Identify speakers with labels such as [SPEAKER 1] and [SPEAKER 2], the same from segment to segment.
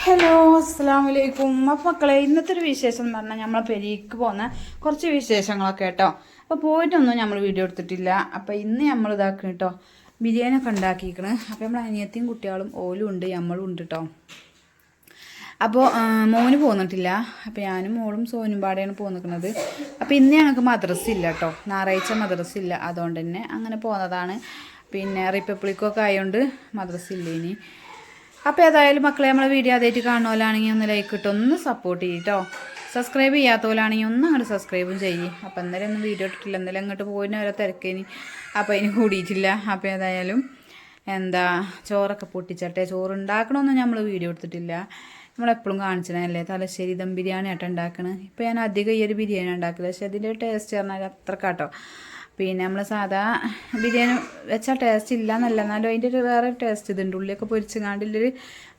[SPEAKER 1] Hello അസ്സലാമലൈക്കും. അപ്പം മക്കളെ, ഇന്നത്തെ ഒരു വിശേഷം എന്ന് പറഞ്ഞാൽ നമ്മളെ പെരീക്ക് പോകുന്ന കുറച്ച് വിശേഷങ്ങളൊക്കെ കേട്ടോ. അപ്പോൾ പോയിട്ടൊന്നും നമ്മൾ വീഡിയോ എടുത്തിട്ടില്ല. അപ്പോൾ ഇന്ന് നമ്മൾ ഇതാക്കണം കേട്ടോ, ബിരിയാണി ഒക്കെ ഉണ്ടാക്കിയിരിക്കണ്. അപ്പോൾ നമ്മൾ അനിയത്തിയും കുട്ടികളും ഓലും ഉണ്ട്, നമ്മളും ഉണ്ട് കേട്ടോ. അപ്പോൾ മോന് പോന്നിട്ടില്ല. അപ്പോൾ ഞാനും മോളും സോനും പാടെയാണ് പോന്നിരിക്കുന്നത്. അപ്പോൾ ഇന്ന് ഞങ്ങൾക്ക് മദ്രസ ഇല്ല കേട്ടോ, ഞായറാഴ്ച മദ്രസ ഇല്ല. അതുകൊണ്ട് തന്നെ അങ്ങനെ പോകുന്നതാണ്. പിന്നെ റിപ്പബ്ലിക്കൊക്കെ ആയതുകൊണ്ട് മദ്രസ ഇല്ല ഇനി. അപ്പോൾ ഏതായാലും മക്കളെ, നമ്മളെ വീഡിയോ ആദ്യമായിട്ട് കാണുന്നവരാണെങ്കിൽ ഒന്ന് ലൈക്ക് ഇട്ട് ഒന്ന് സപ്പോർട്ട് ചെയ്യും കേട്ടോ. സബ്സ്ക്രൈബ് ചെയ്യാത്തവരാണെങ്കിൽ ഒന്ന് അങ്ങോട്ട് സബ്സ്ക്രൈബും ചെയ്യും. അപ്പോൾ എന്തായാലും ഒന്നും വീഡിയോ ഇട്ടിട്ടില്ല, എന്തായാലും അങ്ങോട്ട് പോയിന് ഓരോ തിരക്കേനി, അപ്പോൾ അതിന് കൂടിയിട്ടില്ല. അപ്പോൾ ഏതായാലും ചോറൊക്കെ പൊട്ടിച്ചട്ടെ. ചോറ് ഉണ്ടാക്കണമെന്നും നമ്മൾ വീഡിയോ എടുത്തിട്ടില്ല, നമ്മളെപ്പോഴും കാണിച്ചതല്ലേ. തലശ്ശേരി ദം ബിരിയാണി ആയിട്ട് ഉണ്ടാക്കണത്. ഇപ്പോൾ ഞാൻ അധികം ഈ ഒരു ബിരിയാണി ഉണ്ടാക്കില്ല, പക്ഷേ അതിൻ്റെ ടേസ്റ്റ് പറഞ്ഞാൽ അത്ര കാട്ടോ. പിന്നെ നമ്മൾ സാധാ ബിരിയാണി വെച്ചാൽ ടേസ്റ്റ് ഇല്ല എന്നല്ല, എന്നാലും അതിൻ്റെ ഒരു വേറെ ടേസ്റ്റ് ഇതുണ്ട്. ഉള്ളിയൊക്കെ പൊരിച്ചങ്ങാണ്ടില്ലൊരു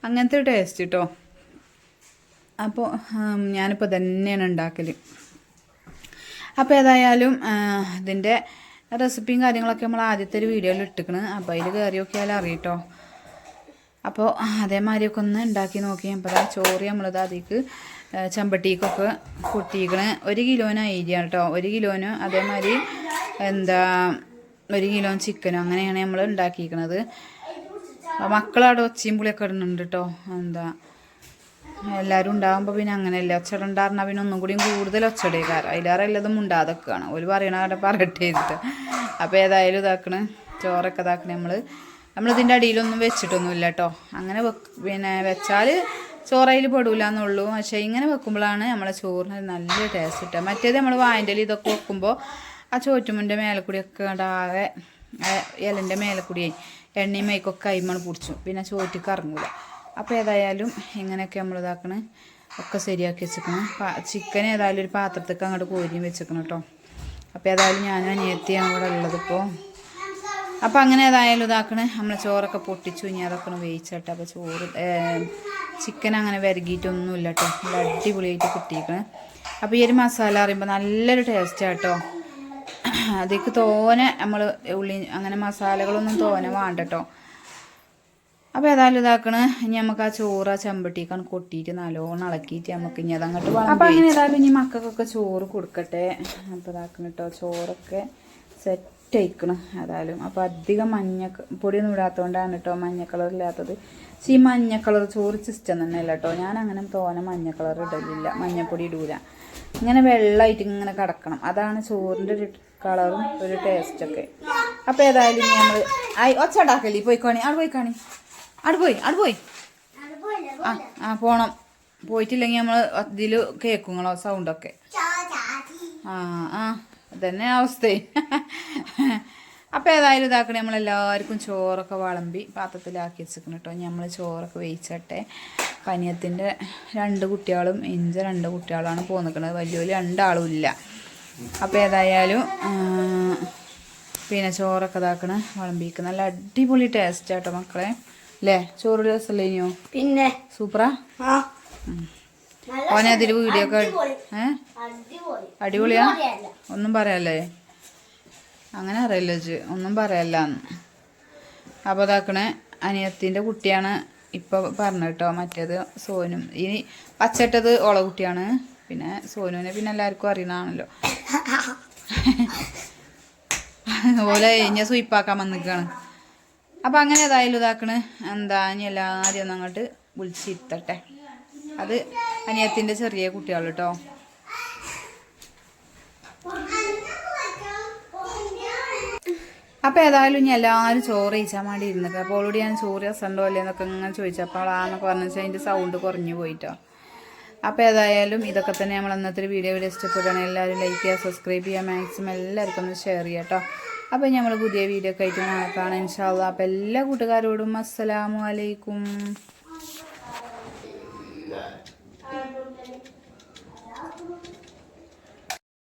[SPEAKER 1] അങ്ങനത്തെ ഒരു ടേസ്റ്റ് കേട്ടോ. അപ്പോൾ ഞാനിപ്പോൾ തന്നെയാണ് ഉണ്ടാക്കൽ. അപ്പോൾ ഏതായാലും ഇതിൻ്റെ റെസിപ്പിയും കാര്യങ്ങളൊക്കെ നമ്മൾ ആദ്യത്തെ ഒരു വീഡിയോയിൽ ഇട്ടിക്കണ്. അപ്പോൾ അതിൽ കയറി നോക്കിയാലും അറിയട്ടോ. അപ്പോൾ അതേമാതിരിയൊക്കെ ഒന്ന് ഉണ്ടാക്കി നോക്കി. അപ്പോൾ ചോറ് നമ്മളിത് അതിലേക്ക് ചെമ്പട്ടിക്കൊക്കെ കൊട്ടിക്കണ്. 1 കിലോന് അരിയാണ് കേട്ടോ, 1 കിലോന് അതേമാതിരി 1 കിലോ ചിക്കനും അങ്ങനെയാണ് നമ്മൾ ഉണ്ടാക്കിയിരിക്കണത്. മക്കളവിടെ ഒച്ചയും പുളിയൊക്കെ ഇടുന്നുണ്ട് കേട്ടോ. എല്ലാവരും ഉണ്ടാകുമ്പോൾ പിന്നെ അങ്ങനെയല്ല, ഒച്ചട ഉണ്ടായിരുന്നാൽ പിന്നെ ഒന്നും കൂടിയും കൂടുതൽ ഒച്ചടേക്കാരം. അതിലേറെ എല്ലാതും ഉണ്ടാതൊക്കെയാണ് ഒരു പറയണ അവിടെ പറയട്ടെ ചെയ്തിട്ട്. അപ്പോൾ ഏതായാലും ഇതാക്കണ് ചോറൊക്കെ ഇതാക്കണേ. നമ്മളിതിൻ്റെ അടിയിലൊന്നും വെച്ചിട്ടൊന്നുമില്ല കേട്ടോ. അങ്ങനെ പിന്നെ വെച്ചാൽ ചോറയിൽ പെടില്ല എന്നുള്ളൂ. പക്ഷേ ഇങ്ങനെ വെക്കുമ്പോഴാണ് നമ്മളെ ചോറിന് നല്ല ടേസ്റ്റ് കിട്ടുക. മറ്റേത് നമ്മൾ വായൻ്റെ ഇതൊക്കെ വെക്കുമ്പോൾ ആ ചോറ്റുമുൻ്റെ മേലക്കൂടിയൊക്കെ ആകെ ഇലൻ്റെ മേലക്കൂടിയായി എണ്ണയും മേക്കൊക്കെ അയിമണ് പിടിച്ചു, പിന്നെ ചോറ്റക്ക് ഇറങ്ങൂല. അപ്പോൾ ഏതായാലും ഇങ്ങനെയൊക്കെ നമ്മൾ ഇതാക്കണേ ഒക്കെ ശരിയാക്കി വെച്ചിക്കണം. ചിക്കൻ ഏതായാലും ഒരു പാത്രത്തേക്ക് അങ്ങോട്ട് കോരിയും വെച്ചിക്കണം കേട്ടോ. അപ്പോൾ ഏതായാലും ഞാൻ അനിയത്തിയാണ് ഇവിടെ ഉള്ളതിപ്പോൾ. അപ്പോൾ അങ്ങനെ ഏതായാലും ഇതാക്കണേ, നമ്മൾ ചോറൊക്കെ പൊട്ടിച്ചു ഇനി അതൊക്കെ വേവിച്ചിട്ട്. അപ്പോൾ ചോറ് ചിക്കൻ അങ്ങനെ വിരകിയിട്ടൊന്നുമില്ല കേട്ടോ, നല്ല അടിപൊളിയായിട്ട് കിട്ടിയിരിക്കണേ. അപ്പോൾ ഈ ഒരു മസാല അറിയുമ്പോൾ നല്ലൊരു ടേസ്റ്റാണ് കേട്ടോ. അതിലേക്ക് തോനെ നമ്മൾ ഉള്ളി അങ്ങനെ മസാലകളൊന്നും തോനെ വേണ്ട കേട്ടോ. അപ്പോൾ ഏതായാലും ഇതാക്കണേ, ഇനി നമുക്ക് ആ ചോറ് ചെമ്പട്ടിക്കാണ് കൊട്ടിയിട്ട് നല്ലോണം ഇളക്കിയിട്ട് നമുക്ക് ഇനി അതങ്ങോട്ട് വേണം. അപ്പോൾ അങ്ങനെ ഏതായാലും ഇനി മക്കൾക്കൊക്കെ ചോറ് കൊടുക്കട്ടെ. അപ്പോൾ ഇതാക്കണം കേട്ടോ, ചോറൊക്കെ സെറ്റ് അയക്കണം ഏതായാലും. അപ്പോൾ അധികം പൊടിയൊന്നും ഇടാത്തതുകൊണ്ടാണ് കേട്ടോ മഞ്ഞ കളർ ഇല്ലാത്തത്. പക്ഷേ ഈ മഞ്ഞ കളർ ചോറ് ഇഷ്ടം തന്നെ അല്ല കേട്ടോ. ഞാൻ അങ്ങനെ തോനെ മഞ്ഞ കളർ ഇടലില്ല, മഞ്ഞപ്പൊടി ഇടൂല. ഇങ്ങനെ വെള്ളമായിട്ട് ഇങ്ങനെ കിടക്കണം, അതാണ് ചോറിൻ്റെ ഒരു കളറും ഒരു ടേസ്റ്റൊക്കെ. അപ്പോൾ ഏതായാലും നമ്മൾ ഒച്ച ഉണ്ടാക്കല്ലേ, പോയിക്കോണി അവിടെ പോയി പോണം. പോയിട്ടില്ലെങ്കിൽ നമ്മൾ ഇതിൽ കേൾക്കുങ്ങളോ സൗണ്ടൊക്കെ. അതന്നെ അവസ്ഥ. അപ്പോൾ ഏതായാലും ഇതാക്കണേ, നമ്മളെല്ലാവർക്കും ചോറൊക്കെ വിളമ്പി പാത്രത്തിലാക്കി വെച്ചിരിക്കണം കേട്ടോ. നമ്മൾ ചോറൊക്കെ വേവിച്ചട്ടെ. പനിയത്തിൻ്റെ 2 കുട്ടികളും 2 കുട്ടികളാണ് പോന്നിരിക്കുന്നത്, വലിയ 2 ആളും ഇല്ല. അപ്പോൾ ഏതായാലും പിന്നെ ചോറൊക്കെ ഇതാക്കണേ വിളമ്പിക്ക്. നല്ല അടിപൊളി ടേസ്റ്റ് കേട്ടോ മക്കളെ, അല്ലേ? ചോറ് രസമല്ലേ ഇനിയോ? പിന്നെ സൂപ്പറാ. ഓനെ അതിൽ വീഡിയോ ഒക്കെ അടിപൊളിയാ, ഒന്നും പറയാല്ലേ? അങ്ങനെ അറിയില്ല ഒന്നും പറയല്ലാന്ന്. അപ്പോൾ ഇതാക്കണേ, അനിയത്തിൻ്റെ കുട്ടിയാണ് ഇപ്പോൾ പറഞ്ഞു കേട്ടോ. മറ്റേത് സോനും. ഇനി പച്ചട്ടത് ഓളെ കുട്ടിയാണ്. പിന്നെ സോനുവിനെ പിന്നെ എല്ലാവർക്കും അറിയണമാണല്ലോ. അതുപോലെ ഞാൻ സ്വീപ്പാക്കാൻ വന്നിരിക്കുകയാണ്. അപ്പോൾ അങ്ങനെ ഏതായാലും ഇതാക്കണേ, ഇനി എല്ലാവരും ഒന്ന് അങ്ങോട്ട് വിളിച്ചിരുത്തട്ടെ. അത് അനിയത്തിൻ്റെ ചെറിയ കുട്ടികൾ കേട്ടോ. അപ്പോൾ ഏതായാലും ഇനി എല്ലാവരും ചോറ് കഴിച്ചാൽ വേണ്ടി ഇരുന്നിട്ട്. അപ്പോൾ ഓളോട് ഞാൻ ചോറ് രസമുണ്ടോ അല്ലേ എന്നൊക്കെ ഇങ്ങനെ ചോദിച്ചപ്പോൾ ആന്നൊക്കെ പറഞ്ഞു വെച്ചാൽ അതിൻ്റെ സൗണ്ട് കുറഞ്ഞു പോയിട്ടോ. അപ്പോൾ ഏതായാലും ഇതൊക്കെ തന്നെ നമ്മൾ അന്നത്തെ വീഡിയോ ഇഷ്ടപ്പെടുകയാണെങ്കിൽ എല്ലാവരും ലൈക്ക് ചെയ്യുക, സബ്സ്ക്രൈബ് ചെയ്യുക, മാക്സിമം എല്ലാവർക്കും ഒന്ന് ഷെയർ ചെയ്യുക കേട്ടോ. അപ്പോൾ നമ്മൾ പുതിയ വീഡിയോ ഒക്കെ ആയിട്ട് കാണാം ഇൻഷാ അല്ലാഹ്. അപ്പോൾ എല്ലാ കൂട്ടുകാരോടും അസ്സലാമു അലൈക്കും.